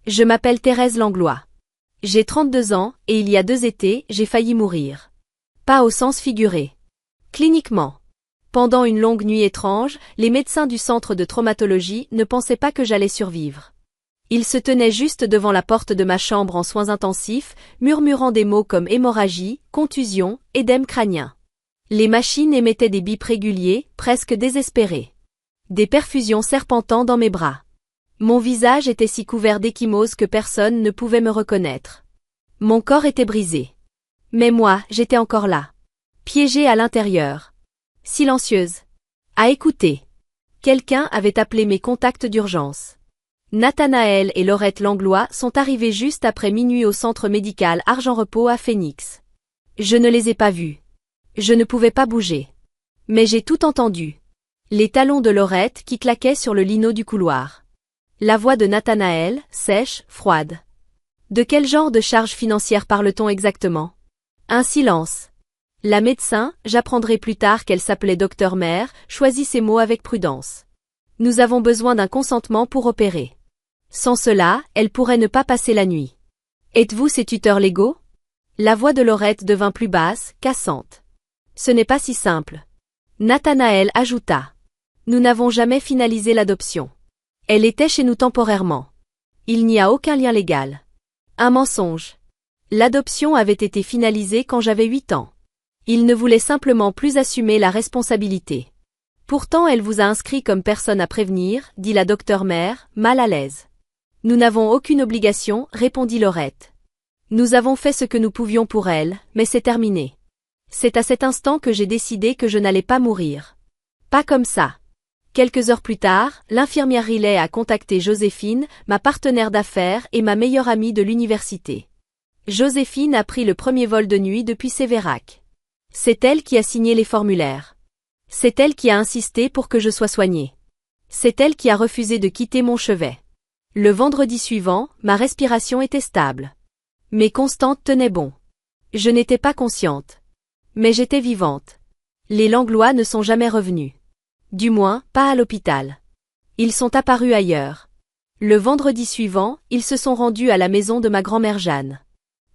Je m'appelle Thérèse Langlois. J'ai 32 ans, et il y a 2 étés, j'ai failli mourir. Pas au sens figuré. Cliniquement. Pendant une longue nuit étrange, les médecins du centre de traumatologie ne pensaient pas que j'allais survivre. Ils se tenaient juste devant la porte de ma chambre en soins intensifs, murmurant des mots comme hémorragie, contusion, édème crânien. Les machines émettaient des bips réguliers, presque désespérés. Des perfusions serpentant dans mes bras. Mon visage était si couvert d'ecchymose que personne ne pouvait me reconnaître. Mon corps était brisé. Mais moi, j'étais encore là. Piégée à l'intérieur. Silencieuse. À écouter. Quelqu'un avait appelé mes contacts d'urgence. Nathanaël et Laurette Langlois sont arrivés juste après minuit au centre médical Argent-Repos à Phoenix. Je ne les ai pas vus. Je ne pouvais pas bouger. Mais j'ai tout entendu. Les talons de Laurette qui claquaient sur le lino du couloir. La voix de Nathanaël, sèche, froide. De quel genre de charge financière parle-t-on exactement? Un silence. La médecin, j'apprendrai plus tard qu'elle s'appelait Dr Mère, choisit ses mots avec prudence. Nous avons besoin d'un consentement pour opérer. Sans cela, elle pourrait ne pas passer la nuit. Êtes-vous ses tuteurs légaux? La voix de Laurette devint plus basse, cassante. Ce n'est pas si simple. Nathanaël ajouta. Nous n'avons jamais finalisé l'adoption. Elle était chez nous temporairement. Il n'y a aucun lien légal. Un mensonge. L'adoption avait été finalisée quand j'avais 8 ans. Il ne voulait simplement plus assumer la responsabilité. Pourtant elle vous a inscrit comme personne à prévenir, dit la docteure Mère, mal à l'aise. Nous n'avons aucune obligation, répondit Laurette. Nous avons fait ce que nous pouvions pour elle, mais c'est terminé. C'est à cet instant que j'ai décidé que je n'allais pas mourir. Pas comme ça. Quelques heures plus tard, l'infirmière Riley a contacté Joséphine, ma partenaire d'affaires et ma meilleure amie de l'université. Joséphine a pris le premier vol de nuit depuis Sévérac. C'est elle qui a signé les formulaires. C'est elle qui a insisté pour que je sois soignée. C'est elle qui a refusé de quitter mon chevet. Le vendredi suivant, ma respiration était stable. Mes constantes tenaient bon. Je n'étais pas consciente. Mais j'étais vivante. Les Langlois ne sont jamais revenus. Du moins, pas à l'hôpital. Ils sont apparus ailleurs. Le vendredi suivant, ils se sont rendus à la maison de ma grand-mère Jeanne.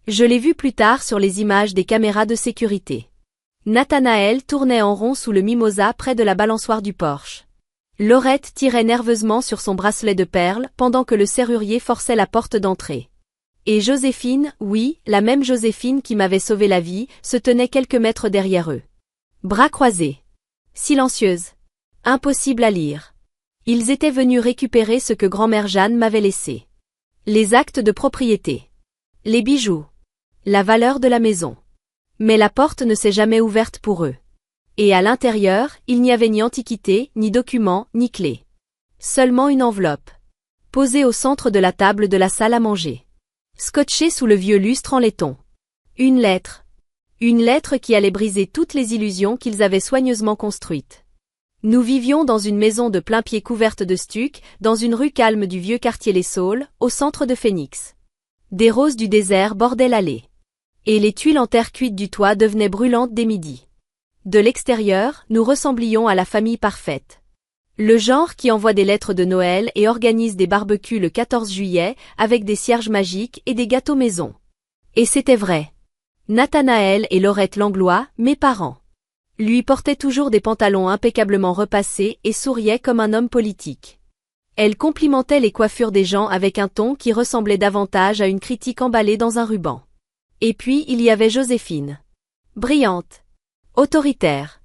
Je l'ai vu plus tard sur les images des caméras de sécurité. Nathanaël tournait en rond sous le mimosa près de la balançoire du Porsche. Laurette tirait nerveusement sur son bracelet de perles pendant que le serrurier forçait la porte d'entrée. Et Joséphine, oui, la même Joséphine qui m'avait sauvé la vie, se tenait quelques mètres derrière eux. Bras croisés. Silencieuse. Impossible à lire. Ils étaient venus récupérer ce que grand-mère Jeanne m'avait laissé. Les actes de propriété. Les bijoux. La valeur de la maison. Mais la porte ne s'est jamais ouverte pour eux. Et à l'intérieur, il n'y avait ni antiquité, ni documents, ni clé. Seulement une enveloppe. Posée au centre de la table de la salle à manger. Scotchée sous le vieux lustre en laiton. Une lettre. Une lettre qui allait briser toutes les illusions qu'ils avaient soigneusement construites. Nous vivions dans une maison de plain-pied couverte de stuc, dans une rue calme du vieux quartier Les Saules, au centre de Phoenix. Des roses du désert bordaient l'allée. Et les tuiles en terre cuite du toit devenaient brûlantes dès midi. De l'extérieur, nous ressemblions à la famille parfaite. Le genre qui envoie des lettres de Noël et organise des barbecues le 14 juillet, avec des cierges magiques et des gâteaux maison. Et c'était vrai. Nathanaël et Laurette Langlois, mes parents. Lui portait toujours des pantalons impeccablement repassés et souriait comme un homme politique. Elle complimentait les coiffures des gens avec un ton qui ressemblait davantage à une critique emballée dans un ruban. Et puis il y avait Joséphine. Brillante. Autoritaire.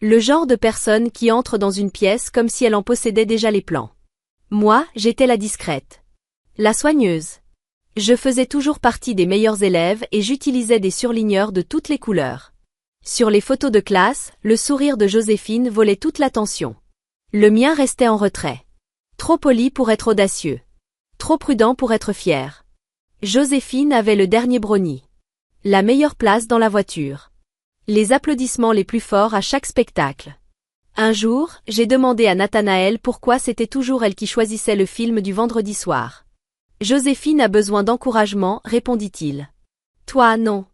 Le genre de personne qui entre dans une pièce comme si elle en possédait déjà les plans. Moi, j'étais la discrète. La soigneuse. Je faisais toujours partie des meilleurs élèves et j'utilisais des surligneurs de toutes les couleurs. Sur les photos de classe, le sourire de Joséphine volait toute l'attention. Le mien restait en retrait. Trop poli pour être audacieux. Trop prudent pour être fier. Joséphine avait le dernier brownie. La meilleure place dans la voiture. Les applaudissements les plus forts à chaque spectacle. Un jour, j'ai demandé à Nathanaël pourquoi c'était toujours elle qui choisissait le film du vendredi soir. Joséphine a besoin d'encouragement, répondit-il. Toi, non.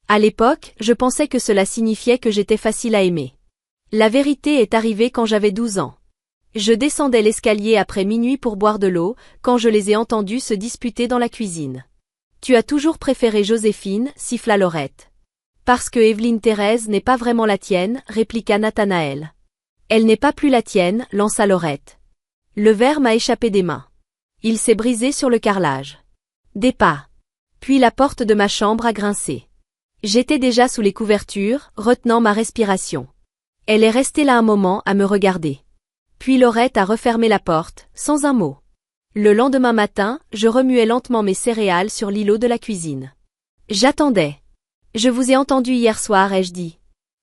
À l'époque, je pensais que cela signifiait que j'étais facile à aimer. La vérité est arrivée quand j'avais 12 ans. Je descendais l'escalier après minuit pour boire de l'eau, quand je les ai entendus se disputer dans la cuisine. Tu as toujours préféré Joséphine, siffla Laurette. Parce que Evelyne Thérèse n'est pas vraiment la tienne, répliqua Nathanaël. Elle n'est pas plus la tienne, lança Laurette. Le verre m'a échappé des mains. Il s'est brisé sur le carrelage. Des pas. Puis la porte de ma chambre a grincé. J'étais déjà sous les couvertures, retenant ma respiration. Elle est restée là un moment à me regarder. Puis Laurette a refermé la porte, sans un mot. Le lendemain matin, je remuais lentement mes céréales sur l'îlot de la cuisine. J'attendais. Je vous ai entendu hier soir, ai-je dit.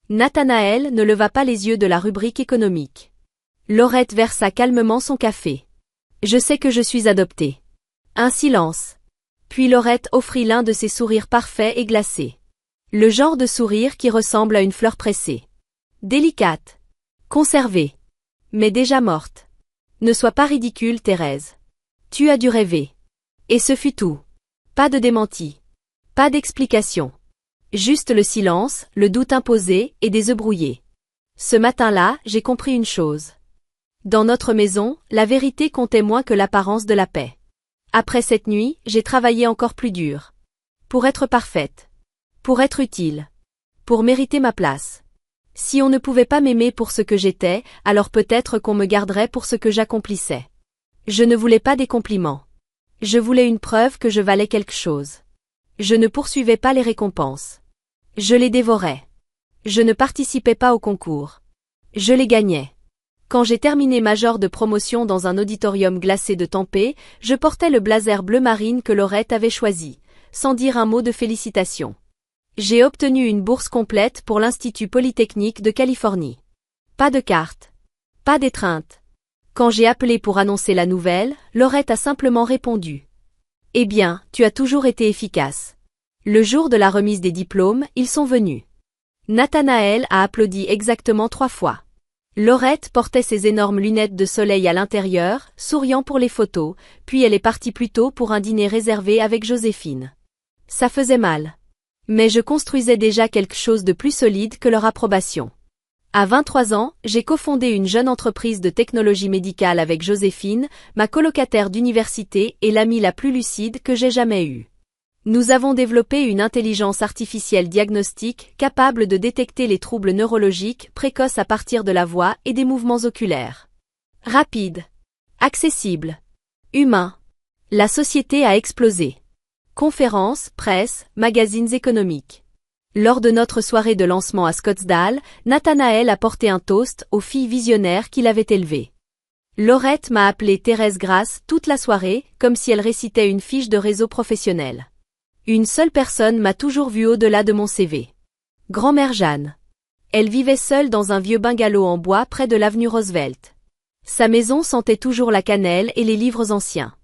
Nathanaël ne leva pas les yeux de la rubrique économique. Laurette versa calmement son café. Je sais que je suis adoptée. Un silence. Puis Laurette offrit l'un de ses sourires parfaits et glacés. Le genre de sourire qui ressemble à une fleur pressée. Délicate. Conservée. Mais déjà morte. Ne sois pas ridicule, Thérèse. Tu as dû rêver. Et ce fut tout. Pas de démenti. Pas d'explication. Juste le silence, le doute imposé et des œufs brouillés. Ce matin-là, j'ai compris une chose. Dans notre maison, la vérité comptait moins que l'apparence de la paix. Après cette nuit, j'ai travaillé encore plus dur. Pour être parfaite. Pour être utile. Pour mériter ma place. Si on ne pouvait pas m'aimer pour ce que j'étais, alors peut-être qu'on me garderait pour ce que j'accomplissais. Je ne voulais pas des compliments. Je voulais une preuve que je valais quelque chose. Je ne poursuivais pas les récompenses. Je les dévorais. Je ne participais pas au concours. Je les gagnais. Quand j'ai terminé major de promotion dans un auditorium glacé de Tempé, je portais le blazer bleu marine que Laurette avait choisi, sans dire un mot de félicitations. J'ai obtenu une bourse complète pour l'Institut Polytechnique de Californie. Pas de carte. Pas d'étreinte. Quand j'ai appelé pour annoncer la nouvelle, Laurette a simplement répondu. Eh bien, tu as toujours été efficace. Le jour de la remise des diplômes, ils sont venus. Nathanaël a applaudi exactement 3 fois. Laurette portait ses énormes lunettes de soleil à l'intérieur, souriant pour les photos, puis elle est partie plus tôt pour un dîner réservé avec Joséphine. Ça faisait mal. Mais je construisais déjà quelque chose de plus solide que leur approbation. À 23 ans, j'ai cofondé une jeune entreprise de technologie médicale avec Joséphine, ma colocataire d'université et l'amie la plus lucide que j'ai jamais eue. Nous avons développé une intelligence artificielle diagnostique capable de détecter les troubles neurologiques précoces à partir de la voix et des mouvements oculaires. Rapide. Accessible. Humain. La société a explosé. Conférences, presse, magazines économiques. Lors de notre soirée de lancement à Scottsdale, Nathanaël a porté un toast aux filles visionnaires qu'il avait élevées. Laurette m'a appelée Thérèse Grasse toute la soirée, comme si elle récitait une fiche de réseau professionnel. Une seule personne m'a toujours vue au-delà de mon CV. Grand-mère Jeanne. Elle vivait seule dans un vieux bungalow en bois près de l'avenue Roosevelt. Sa maison sentait toujours la cannelle et les livres anciens.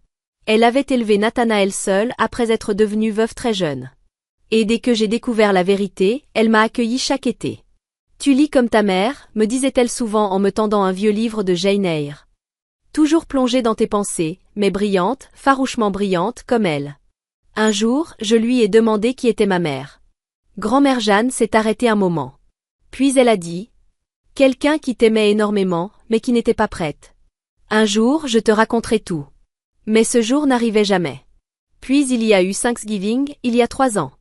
Elle avait élevé Nathanaël seul après être devenue veuve très jeune. Et dès que j'ai découvert la vérité, elle m'a accueilli chaque été. Tu lis comme ta mère, me disait-elle souvent en me tendant un vieux livre de Jane Eyre. Toujours plongée dans tes pensées, mais brillante, farouchement brillante comme elle. Un jour, je lui ai demandé qui était ma mère. Grand-mère Jeanne s'est arrêtée un moment. Puis elle a dit « Quelqu'un qui t'aimait énormément, mais qui n'était pas prête. Un jour, je te raconterai tout. » Mais ce jour n'arrivait jamais. Puis il y a eu Thanksgiving, il y a 3 ans.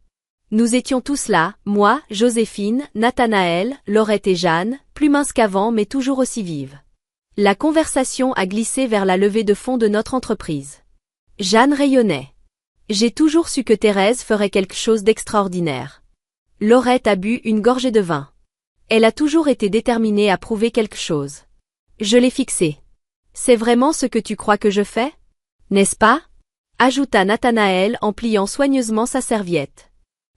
Nous étions tous là, moi, Joséphine, Nathanaël, Laurette et Jeanne, plus minces qu'avant mais toujours aussi vives. La conversation a glissé vers la levée de fonds de notre entreprise. Jeanne rayonnait. J'ai toujours su que Thérèse ferait quelque chose d'extraordinaire. Laurette a bu une gorgée de vin. Elle a toujours été déterminée à prouver quelque chose. Je l'ai fixée. C'est vraiment ce que tu crois que je fais? N'est-ce pas? Ajouta Nathanaël en pliant soigneusement sa serviette.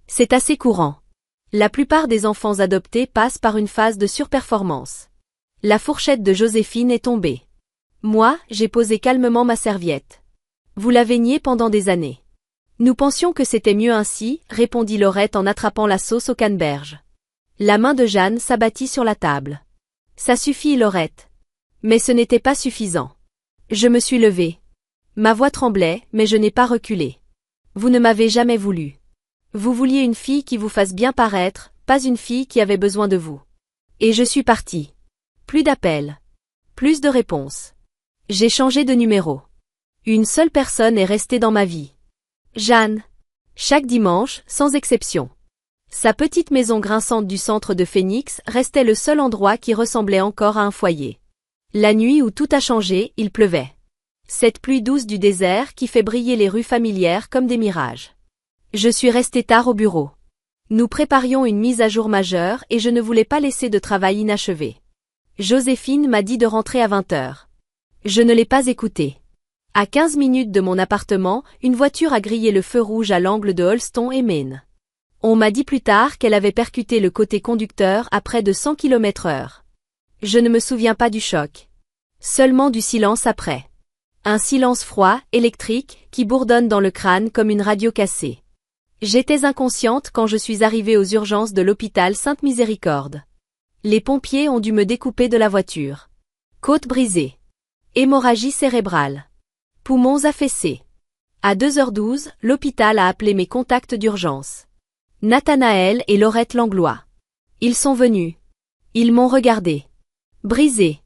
C'est assez courant. La plupart des enfants adoptés passent par une phase de surperformance. La fourchette de Joséphine est tombée. Moi, j'ai posé calmement ma serviette. Vous l'avez nié pendant des années. Nous pensions que c'était mieux ainsi, répondit Laurette en attrapant la sauce au canneberge. La main de Jeanne s'abattit sur la table. Ça suffit, Laurette. Mais ce n'était pas suffisant. Je me suis levée. Ma voix tremblait, mais je n'ai pas reculé. Vous ne m'avez jamais voulu. Vous vouliez une fille qui vous fasse bien paraître, pas une fille qui avait besoin de vous. Et je suis partie. Plus d'appels. Plus de réponses. J'ai changé de numéro. Une seule personne est restée dans ma vie. Jeanne. Chaque dimanche, sans exception. Sa petite maison grinçante du centre de Phoenix restait le seul endroit qui ressemblait encore à un foyer. La nuit où tout a changé, il pleuvait. Cette pluie douce du désert qui fait briller les rues familières comme des mirages. Je suis restée tard au bureau. Nous préparions une mise à jour majeure et je ne voulais pas laisser de travail inachevé. Joséphine m'a dit de rentrer à 20h. Je ne l'ai pas écoutée. À 15 minutes de mon appartement, une voiture a grillé le feu rouge à l'angle de Holston et Main. On m'a dit plus tard qu'elle avait percuté le côté conducteur à près de 100 km/h. Je ne me souviens pas du choc. Seulement du silence après. Un silence froid, électrique, qui bourdonne dans le crâne comme une radio cassée. J'étais inconsciente quand je suis arrivée aux urgences de l'hôpital Sainte-Miséricorde. Les pompiers ont dû me découper de la voiture. Côte brisée. Hémorragie cérébrale. Poumons affaissés. À 2h12, l'hôpital a appelé mes contacts d'urgence. Nathanaël et Laurette Langlois. Ils sont venus. Ils m'ont regardée. Brisée.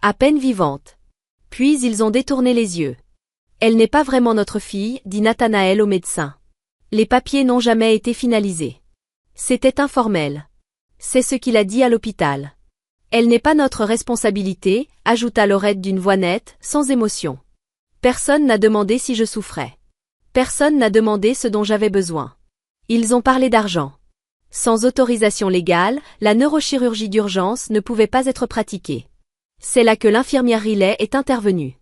À peine vivante. Puis ils ont détourné les yeux. Elle n'est pas vraiment notre fille, dit Nathanaël au médecin. Les papiers n'ont jamais été finalisés. C'était informel. C'est ce qu'il a dit à l'hôpital. Elle n'est pas notre responsabilité, ajouta Laurette d'une voix nette, sans émotion. Personne n'a demandé si je souffrais. Personne n'a demandé ce dont j'avais besoin. Ils ont parlé d'argent. Sans autorisation légale, la neurochirurgie d'urgence ne pouvait pas être pratiquée. C'est là que l'infirmière Riley est intervenue.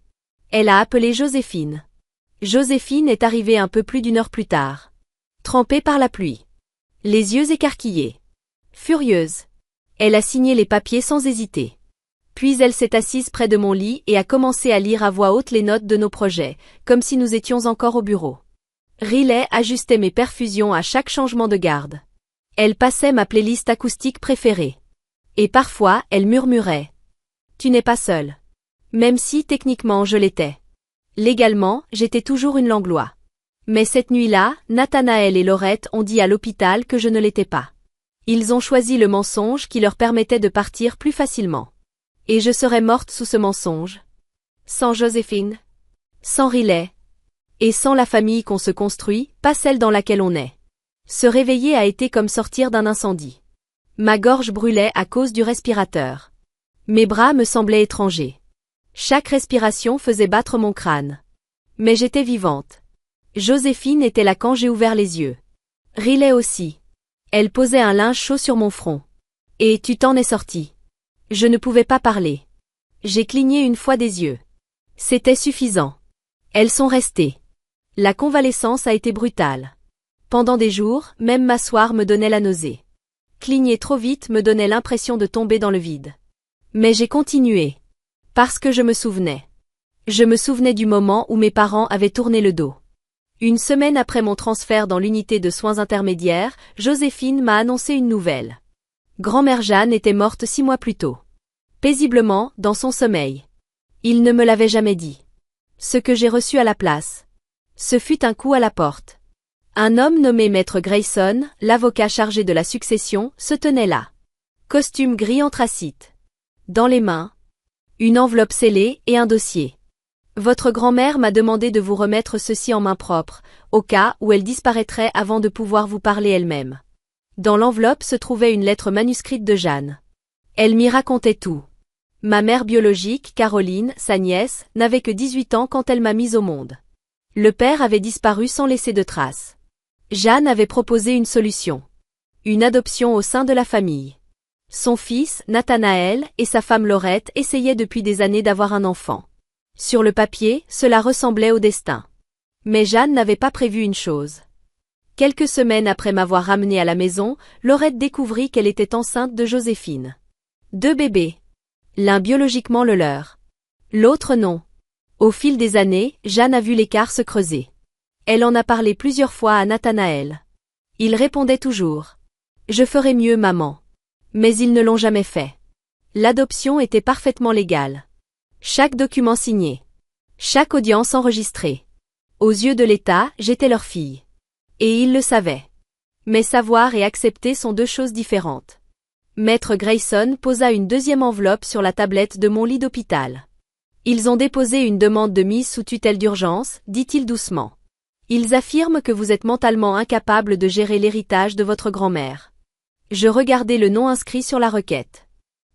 Elle a appelé Joséphine. Joséphine est arrivée un peu plus d'une heure plus tard. Trempée par la pluie. Les yeux écarquillés. Furieuse. Elle a signé les papiers sans hésiter. Puis elle s'est assise près de mon lit et a commencé à lire à voix haute les notes de nos projets, comme si nous étions encore au bureau. Riley ajustait mes perfusions à chaque changement de garde. Elle passait ma playlist acoustique préférée. Et parfois, elle murmurait. Tu n'es pas seule. Même si, techniquement, je l'étais. Légalement, j'étais toujours une Langlois. Mais cette nuit-là, Nathanaël et Laurette ont dit à l'hôpital que je ne l'étais pas. Ils ont choisi le mensonge qui leur permettait de partir plus facilement. Et je serais morte sous ce mensonge. Sans Joséphine. Sans Riley. Et sans la famille qu'on se construit, pas celle dans laquelle on est. Se réveiller a été comme sortir d'un incendie. Ma gorge brûlait à cause du respirateur. Mes bras me semblaient étrangers. Chaque respiration faisait battre mon crâne. Mais j'étais vivante. Joséphine était là quand j'ai ouvert les yeux. Riley aussi. Elle posait un linge chaud sur mon front. Et tu t'en es sorti. Je ne pouvais pas parler. J'ai cligné une fois des yeux. C'était suffisant. Elles sont restées. La convalescence a été brutale. Pendant des jours, même m'asseoir me donnait la nausée. Cligner trop vite me donnait l'impression de tomber dans le vide. Mais j'ai continué. Parce que je me souvenais. Je me souvenais du moment où mes parents avaient tourné le dos. Une semaine après mon transfert dans l'unité de soins intermédiaires, Joséphine m'a annoncé une nouvelle. Grand-mère Jeanne était morte 6 mois plus tôt. Paisiblement, dans son sommeil. Il ne me l'avait jamais dit. Ce que j'ai reçu à la place. Ce fut un coup à la porte. Un homme nommé Maître Grayson, l'avocat chargé de la succession, se tenait là. Costume gris anthracite. Dans les mains, une enveloppe scellée et un dossier. Votre grand-mère m'a demandé de vous remettre ceci en main propre, au cas où elle disparaîtrait avant de pouvoir vous parler elle-même. Dans l'enveloppe se trouvait une lettre manuscrite de Jeanne. Elle m'y racontait tout. Ma mère biologique, Caroline, sa nièce, n'avait que 18 ans quand elle m'a mise au monde. Le père avait disparu sans laisser de traces. Jeanne avait proposé une solution. Une adoption au sein de la famille. Son fils, Nathanaël, et sa femme Laurette essayaient depuis des années d'avoir un enfant. Sur le papier, cela ressemblait au destin. Mais Jeanne n'avait pas prévu une chose. Quelques semaines après m'avoir ramenée à la maison, Laurette découvrit qu'elle était enceinte de Joséphine. 2 bébés. L'un biologiquement le leur. L'autre non. Au fil des années, Jeanne a vu l'écart se creuser. Elle en a parlé plusieurs fois à Nathanaël. Il répondait toujours. Je ferai mieux, maman. Mais ils ne l'ont jamais fait. L'adoption était parfaitement légale. Chaque document signé. Chaque audience enregistrée. Aux yeux de l'État, j'étais leur fille. Et ils le savaient. Mais savoir et accepter sont 2 choses différentes. Maître Grayson posa une deuxième enveloppe sur la tablette de mon lit d'hôpital. Ils ont déposé une demande de mise sous tutelle d'urgence, dit-il doucement. Ils affirment que vous êtes mentalement incapable de gérer l'héritage de votre grand-mère. Je regardai le nom inscrit sur la requête.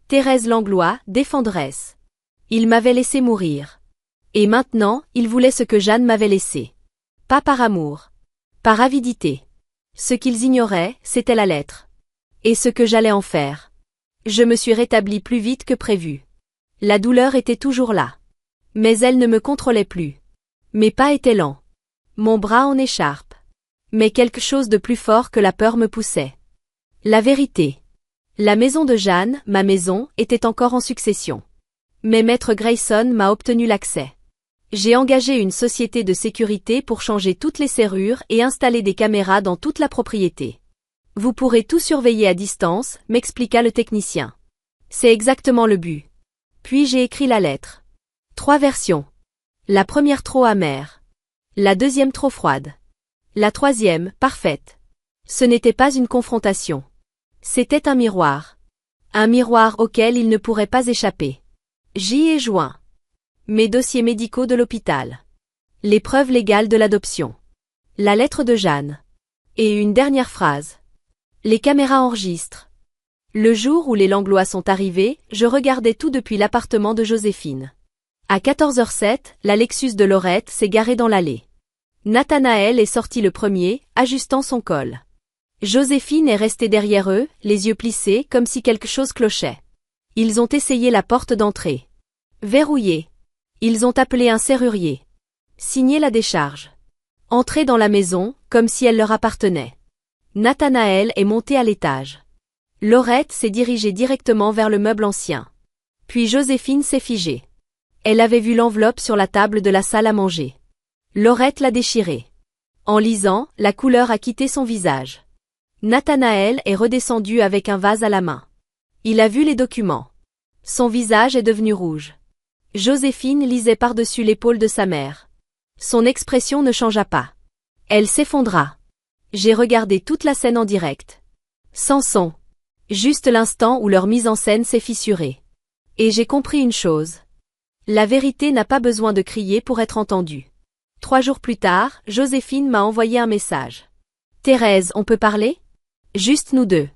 Thérèse Langlois, défendresse. Il m'avait laissé mourir. Et maintenant, il voulait ce que Jeanne m'avait laissé. Pas par amour. Par avidité. Ce qu'ils ignoraient, c'était la lettre. Et ce que j'allais en faire. Je me suis rétablie plus vite que prévu. La douleur était toujours là. Mais elle ne me contrôlait plus. Mes pas étaient lents. Mon bras en écharpe. Mais quelque chose de plus fort que la peur me poussait. La vérité. La maison de Jeanne, ma maison, était encore en succession. Mais Maître Grayson m'a obtenu l'accès. J'ai engagé une société de sécurité pour changer toutes les serrures et installer des caméras dans toute la propriété. Vous pourrez tout surveiller à distance, m'expliqua le technicien. C'est exactement le but. Puis j'ai écrit la lettre. 3 versions. La première trop amère. La deuxième trop froide. La troisième, parfaite. Ce n'était pas une confrontation. C'était un miroir. Un miroir auquel il ne pourrait pas échapper. J'y ai joint. Mes dossiers médicaux de l'hôpital. Les preuves légales de l'adoption. La lettre de Jeanne. Et une dernière phrase. Les caméras enregistrent. Le jour où les Langlois sont arrivés, je regardais tout depuis l'appartement de Joséphine. À 14h07, la Lexus de Laurette s'est garée dans l'allée. Nathanaël est sorti le premier, ajustant son col. Joséphine est restée derrière eux, les yeux plissés comme si quelque chose clochait. Ils ont essayé la porte d'entrée. Verrouillée. Ils ont appelé un serrurier. Signé la décharge. Entré dans la maison, comme si elle leur appartenait. Nathanaël est monté à l'étage. Laurette s'est dirigée directement vers le meuble ancien. Puis Joséphine s'est figée. Elle avait vu l'enveloppe sur la table de la salle à manger. Laurette l'a déchirée. En lisant, la couleur a quitté son visage. Nathanaël est redescendu avec un vase à la main. Il a vu les documents. Son visage est devenu rouge. Joséphine lisait par-dessus l'épaule de sa mère. Son expression ne changea pas. Elle s'effondra. J'ai regardé toute la scène en direct. Sans son. Juste l'instant où leur mise en scène s'est fissurée. Et j'ai compris une chose. La vérité n'a pas besoin de crier pour être entendue. 3 jours plus tard, Joséphine m'a envoyé un message. Thérèse, on peut parler? Juste nous deux.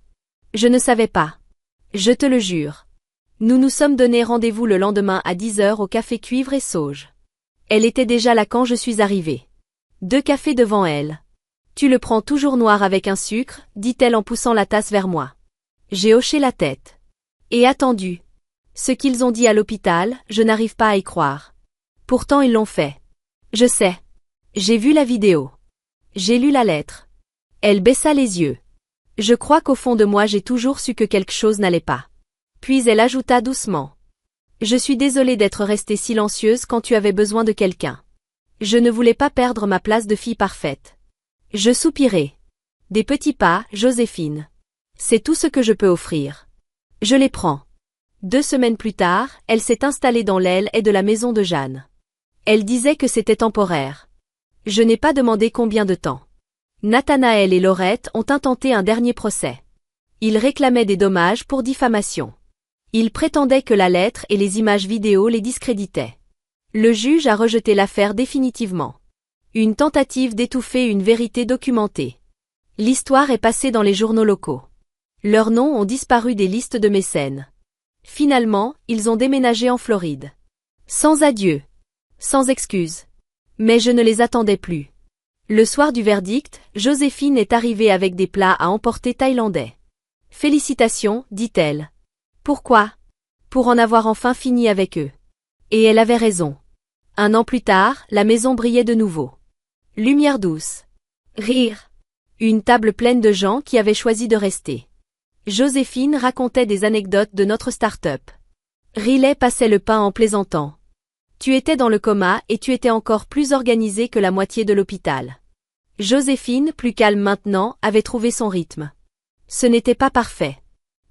Je ne savais pas. Je te le jure. Nous nous sommes donné rendez-vous le lendemain à 10h au café Cuivre et Sauge. Elle était déjà là quand je suis arrivée. 2 cafés devant elle. Tu le prends toujours noir avec un sucre, dit-elle en poussant la tasse vers moi. J'ai hoché la tête. Et attendu. Ce qu'ils ont dit à l'hôpital, je n'arrive pas à y croire. Pourtant ils l'ont fait. Je sais. J'ai vu la vidéo. J'ai lu la lettre. Elle baissa les yeux. Je crois qu'au fond de moi j'ai toujours su que quelque chose n'allait pas. Puis elle ajouta doucement. Je suis désolée d'être restée silencieuse quand tu avais besoin de quelqu'un. Je ne voulais pas perdre ma place de fille parfaite. Je soupirai. Des petits pas, Joséphine. C'est tout ce que je peux offrir. Je les prends. 2 semaines plus tard, elle s'est installée dans l'aile de la maison de Jeanne. Elle disait que c'était temporaire. Je n'ai pas demandé combien de temps. Nathanaël et Laurette ont intenté un dernier procès. Ils réclamaient des dommages pour diffamation. Ils prétendaient que la lettre et les images vidéo les discréditaient. Le juge a rejeté l'affaire définitivement. Une tentative d'étouffer une vérité documentée. L'histoire est passée dans les journaux locaux. Leurs noms ont disparu des listes de mécènes. Finalement, ils ont déménagé en Floride. Sans adieu. Sans excuse. Mais je ne les attendais plus. Le soir du verdict, Joséphine est arrivée avec des plats à emporter thaïlandais. Félicitations, dit-elle. Pourquoi? Pour en avoir enfin fini avec eux. Et elle avait raison. 1 an plus tard, la maison brillait de nouveau. Lumière douce. Rire. Une table pleine de gens qui avaient choisi de rester. Joséphine racontait des anecdotes de notre start-up. Riley passait le pain en plaisantant. Tu étais dans le coma et tu étais encore plus organisée que la moitié de l'hôpital. Joséphine, plus calme maintenant, avait trouvé son rythme. Ce n'était pas parfait.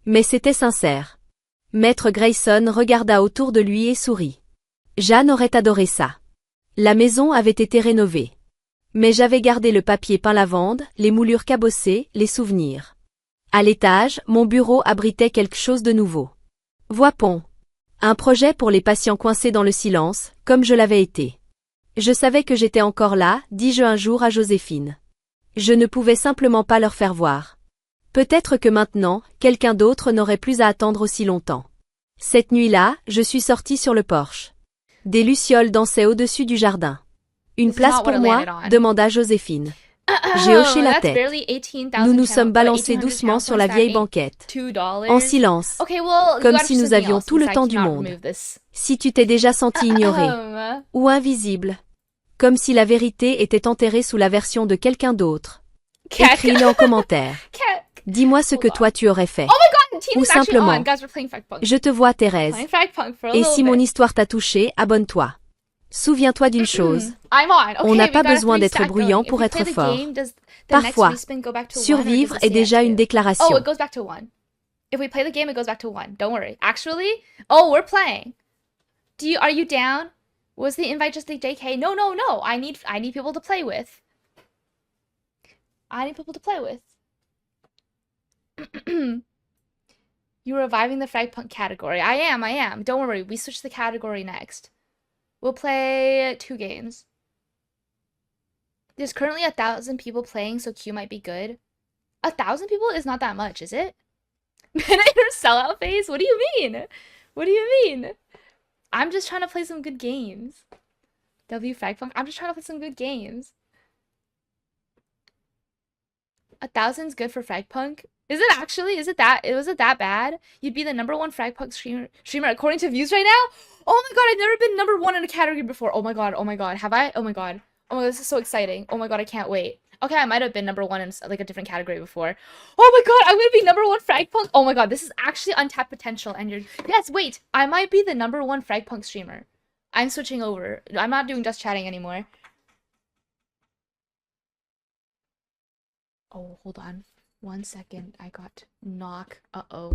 Mais c'était sincère. Maître Grayson regarda autour de lui et sourit. Jeanne aurait adoré ça. La maison avait été rénovée. Mais j'avais gardé le papier peint lavande, les moulures cabossées, les souvenirs. À l'étage, mon bureau abritait quelque chose de nouveau. Voix-pont. Un projet pour les patients coincés dans le silence, comme je l'avais été. Je savais que j'étais encore là, dis-je un jour à Joséphine. Je ne pouvais simplement pas leur faire voir. Peut-être que maintenant, quelqu'un d'autre n'aurait plus à attendre aussi longtemps. Cette nuit-là, je suis sortie sur le porche. Des lucioles dansaient au-dessus du jardin. Une place pour moi, demanda Joséphine. J'ai hoché la tête. Nous nous sommes balancés doucement sur la vieille banquette. En silence. Comme si nous avions tout le temps du monde. Si tu t'es déjà senti ignoré. Ou invisible. Comme si la vérité était enterrée sous la version de quelqu'un d'autre. Écris-le en commentaire. Dis-moi ce que toi tu aurais fait. Ou simplement, je te vois Thérèse. Et si mon histoire t'a touché, abonne-toi. Souviens-toi d'une chose. On n'a pas besoin d'être bruyant pour être fort. Parfois, survivre est déjà une déclaration. Oh, it goes back to 1. If we play the game, it goes back to 1. Don't worry. Actually, oh, we're playing. Are you down? Was the invite just a JK? No. I need people to play with. I need people to play with. You're reviving the Fragpunk category. I am. Don't worry. We switch the category next. We'll play 2 games. There's currently 1,000 people playing, so Q might be good. 1,000 people is not that much, is it? In her sellout phase? What do you mean? What do you mean? I'm just trying to play some good games. W Fragpunk. I'm just trying to play some good games. 1,000's good for Fragpunk. Is it actually? Was it that bad? You'd be the #1 Fragpunk streamer according to views right now? Oh my god, I've never been #1 in a category before. Oh my god. Have I? Oh my god. Oh, this is so exciting. Oh my god, I can't wait. Okay, I might have been #1 in like a different category before. Oh my god, I'm gonna be #1 Fragpunk. Oh my god, this is actually untapped potential. And yes, wait, I might be the #1 Fragpunk streamer. I'm switching over. I'm not doing just chatting anymore. Oh, hold on. 1 second. I got knock. Uh-oh.